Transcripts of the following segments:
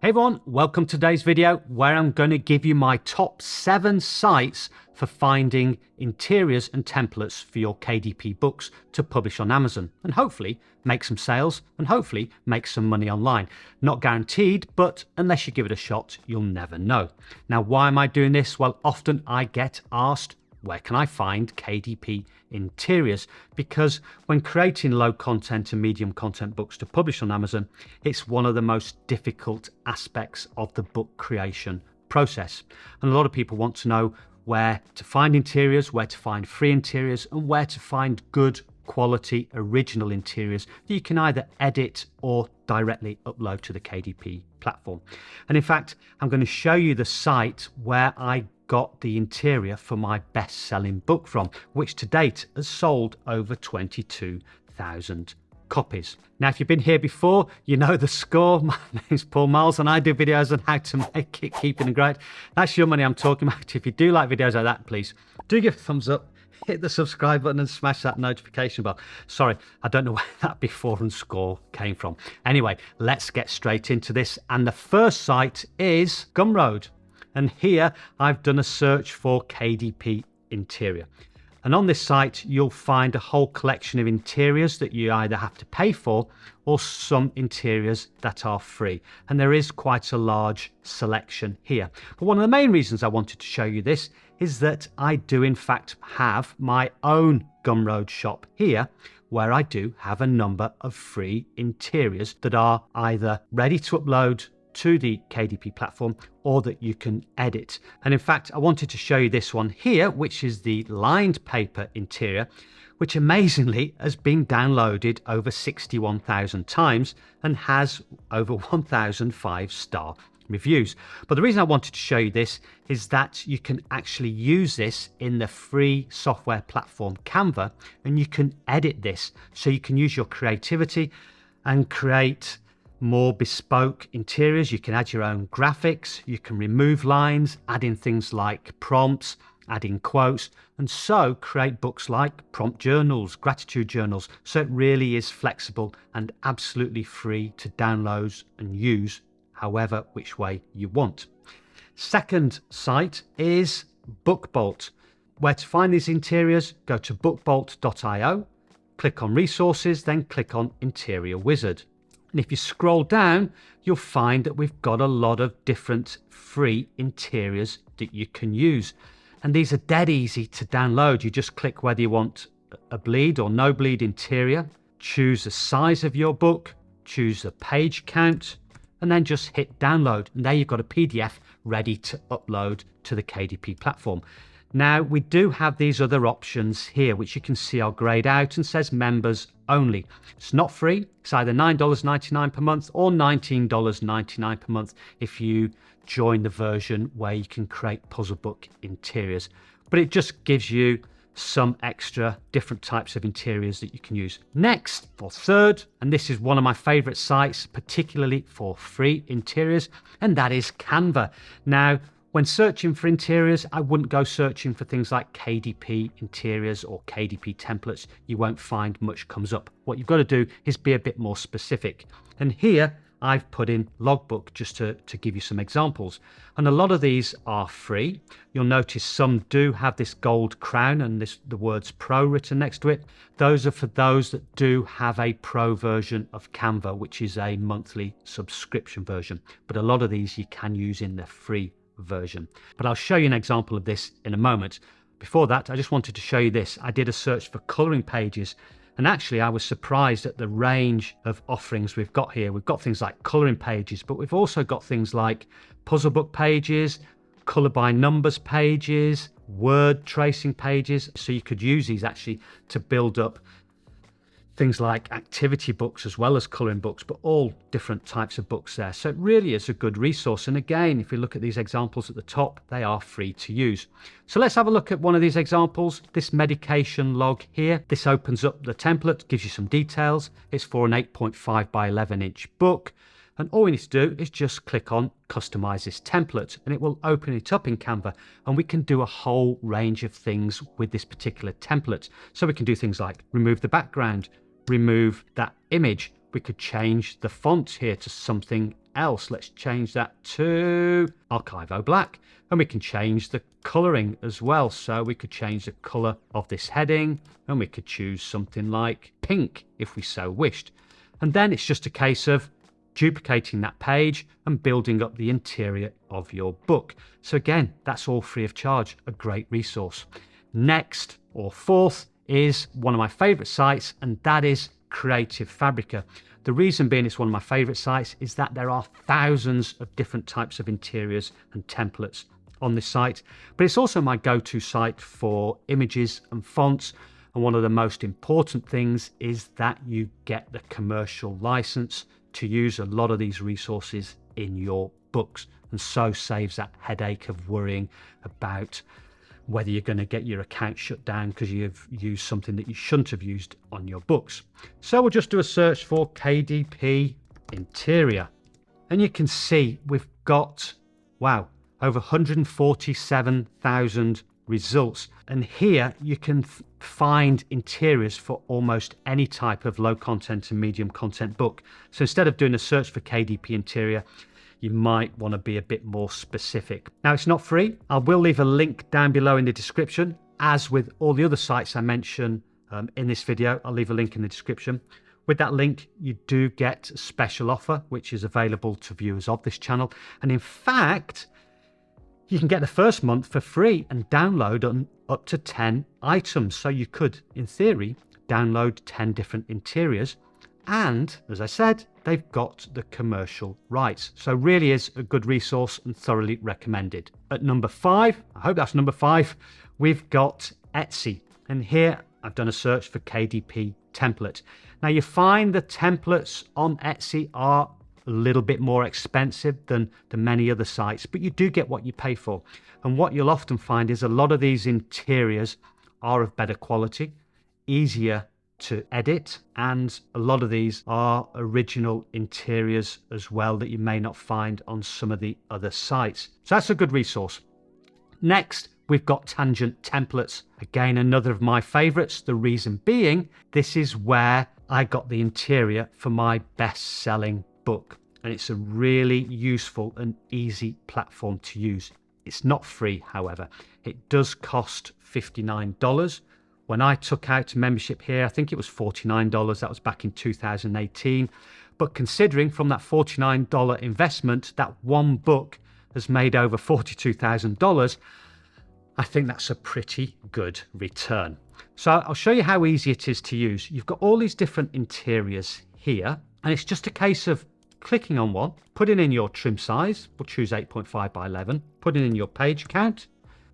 Hey everyone, welcome to today's video where I'm going to give you my top 7 sites for finding interiors and templates for your KDP books to publish on Amazon and hopefully make some sales and hopefully make some money online. Not guaranteed, but unless you give it a shot, you'll never know. Now, why am I doing this? Well, often I get asked, where can I find KDP Interiors? Because when creating low content and medium content books to publish on Amazon, it's one of the most difficult aspects of the book creation process. And a lot of people want to know where to find interiors, where to find free interiors, and where to find good quality original interiors that you can either edit or directly upload to the KDP platform. And in fact, I'm going to show you the site where I got the interior for my best-selling book from, which to date has sold over 22,000 copies. Now, if you've been here before, you know the score. My name's Marles and I do videos on how to make it keeping it great. That's your money I'm talking about. If you do like videos like that, please do give a thumbs up, hit the subscribe button and smash that notification bell. Sorry, I don't know where that before and score came from. Anyway, let's get straight into this. And the first site is Gumroad. And here I've done a search for KDP Interior. And on this site, you'll find a whole collection of interiors that you either have to pay for or some interiors that are free. And there is quite a large selection here. But one of the main reasons I wanted to show you this is that I do in fact have my own Gumroad shop here, where I do have a number of free interiors that are either ready to upload to the KDP platform or that you can edit. And in fact, I wanted to show you this one here, which is the lined paper interior, which amazingly has been downloaded over 61,000 times and has over 1,000 5-star reviews. But the reason I wanted to show you this is that you can actually use this in the free software platform Canva, and you can edit this so you can use your creativity and create more bespoke interiors. You can add your own graphics, you can remove lines, add in things like prompts, add in quotes, and so create books like prompt journals, gratitude journals. So it really is flexible and absolutely free to download and use however which way you want. Second site is BookBolt. Where to find these interiors, go to bookbolt.io, click on resources, then click on Interior Wizard. And if you scroll down, you'll find that we've got a lot of different free interiors that you can use. And these are dead easy to download. You just click whether you want a bleed or no bleed interior, choose the size of your book, choose the page count, and then just hit download. And there you've got a PDF ready to upload to the KDP platform. Now, we do have these other options here, which you can see are grayed out and says members only. It's not free. It's either $9.99 per month or $19.99 per month if you join the version where you can create puzzle book interiors. But it just gives you some extra different types of interiors that you can use. Next, or third, and this is one of my favorite sites, particularly for free interiors, and that is Canva. Now, when searching for interiors, I wouldn't go searching for things like KDP interiors or KDP templates. You won't find much comes up. What you've got to do is be a bit more specific. And here I've put in logbook just to give you some examples. And a lot of these are free. You'll notice some do have this gold crown and the words pro written next to it. Those are for those that do have a pro version of Canva, which is a monthly subscription version. But a lot of these you can use in the free version. But I'll show you an example of this in a moment. Before that, I just wanted to show you this. I did a search for coloring pages, and actually I was surprised at the range of offerings we've got here. We've got things like coloring pages, but we've also got things like puzzle book pages, color by numbers pages, word tracing pages. So you could use these actually to build up things like activity books as well as colouring books, but all different types of books there. So it really is a good resource. And again, if you look at these examples at the top, they are free to use. So let's have a look at one of these examples. This medication log here, this opens up the template, gives you some details. It's for an 8.5 by 11 inch book. And all we need to do is just click on customize this template and it will open it up in Canva, and we can do a whole range of things with this particular template. So we can do things like remove the background, remove that image, we could change the font here to something else. Let's change that to Archivo Black, and we can change the coloring as well. So we could change the color of this heading, and we could choose something like pink if we so wished. And then it's just a case of duplicating that page and building up the interior of your book. So again, that's all free of charge, a great resource. Next, or fourth, is one of my favorite sites, and that is Creative Fabrica. The reason being it's one of my favorite sites is that there are thousands of different types of interiors and templates on this site, but it's also my go-to site for images and fonts. And one of the most important things is that you get the commercial license to use a lot of these resources in your books, and so saves that headache of worrying about whether you're going to get your account shut down because you've used something that you shouldn't have used on your books. So we'll just do a search for KDP Interior, and you can see we've got, wow, over 147,000 results. And here you can find interiors for almost any type of low content and medium content book. So instead of doing a search for KDP Interior, you might want to be a bit more specific. Now, it's not free. I will leave a link down below in the description. As with all the other sites I mention in this video, I'll leave a link in the description. With that link, you do get a special offer, which is available to viewers of this channel. And in fact, you can get the first month for free and download on up to 10 items. So you could, in theory, download 10 different interiors. And as I said, they've got the commercial rights. So really is a good resource and thoroughly recommended. At number 5, I hope that's number 5, we've got Etsy. And here I've done a search for KDP template. Now you find the templates on Etsy are a little bit more expensive than the many other sites, but you do get what you pay for. And what you'll often find is a lot of these interiors are of better quality, easier to edit, and a lot of these are original interiors as well that you may not find on some of the other sites. So that's a good resource. Next, we've got Tangent Templates. Again, another of my favorites. The reason being, this is where I got the interior for my best-selling book, and it's a really useful and easy platform to use. It's not free, however. It does cost $59. When I took out membership here, I think it was $49. That was back in 2018. But considering from that $49 investment, that one book has made over $42,000, I think that's a pretty good return. So I'll show you how easy it is to use. You've got all these different interiors here, and it's just a case of clicking on one, putting in your trim size, we'll choose 8.5 by 11, putting in your page count,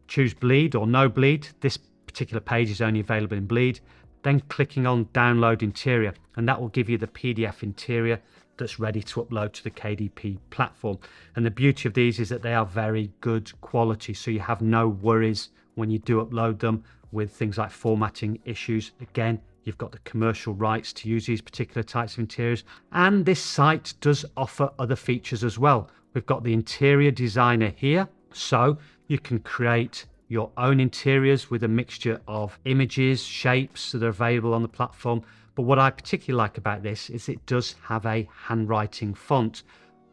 choose bleed or no bleed. This particular page is only available in bleed. Then clicking on download interior, and that will give you the PDF interior that's ready to upload to the KDP platform. And the beauty of these is that they are very good quality, so you have no worries when you do upload them with things like formatting issues. Again, you've got the commercial rights to use these particular types of interiors. And this site does offer other features as well. We've got the interior designer here, so you can create your own interiors with a mixture of images, shapes that are available on the platform. But what I particularly like about this is it does have a handwriting font,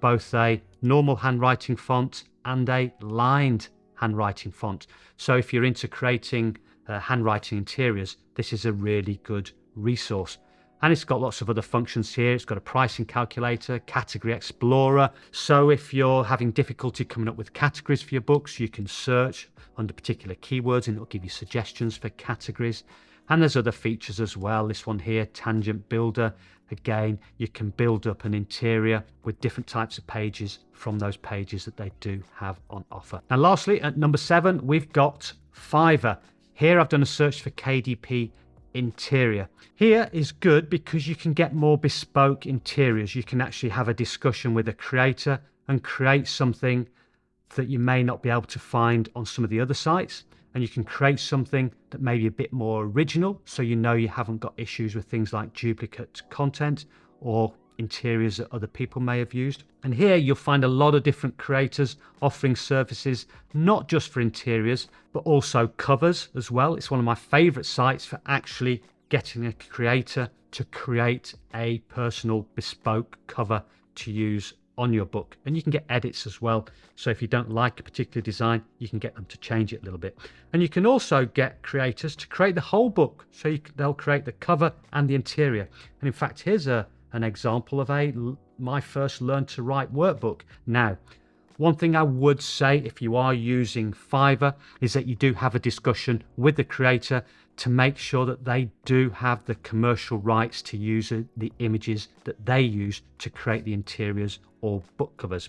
both a normal handwriting font and a lined handwriting font. So if you're into creating handwriting interiors, this is a really good resource. And it's got lots of other functions here. It's got a pricing calculator, category explorer. So if you're having difficulty coming up with categories for your books, you can search under particular keywords and it'll give you suggestions for categories. And there's other features as well. This one here, Tangent Builder. Again, you can build up an interior with different types of pages from those pages that they do have on offer. Now, lastly, at number 7, we've got Fiverr. Here I've done a search for KDP Interior. Here is good because you can get more bespoke interiors. You can actually have a discussion with a creator and create something that you may not be able to find on some of the other sites. And you can create something that may be a bit more original, so you know you haven't got issues with things like duplicate content or interiors that other people may have used. And here you'll find a lot of different creators offering services, not just for interiors, but also covers as well. It's one of my favorite sites for actually getting a creator to create a personal bespoke cover to use on your book. And you can get edits as well, so if you don't like a particular design, you can get them to change it a little bit. And you can also get creators to create the whole book, so they'll create the cover and the interior. And in fact, here's an example of my first Learn to Write workbook. Now, one thing I would say, if you are using Fiverr, is that you do have a discussion with the creator to make sure that they do have the commercial rights to use the images that they use to create the interiors or book covers.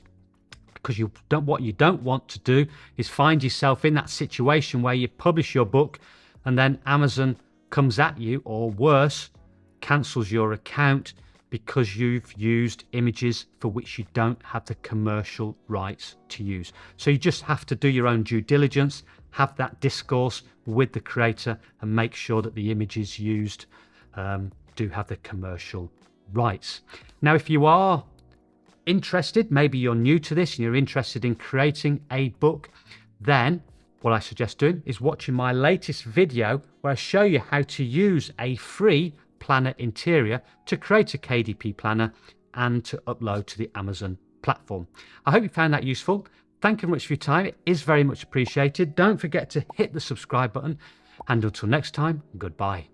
Because what you don't want to do is find yourself in that situation where you publish your book and then Amazon comes at you, or worse, cancels your account because you've used images for which you don't have the commercial rights to use. So you just have to do your own due diligence, have that discourse with the creator, and make sure that the images used do have the commercial rights. Now, if you are interested, maybe you're new to this and you're interested in creating a book, then what I suggest doing is watching my latest video where I show you how to use a free planner interior to create a KDP planner and to upload to the Amazon platform. I hope you found that useful. Thank you very much for your time. It is very much appreciated. Don't forget to hit the subscribe button. And until next time, goodbye.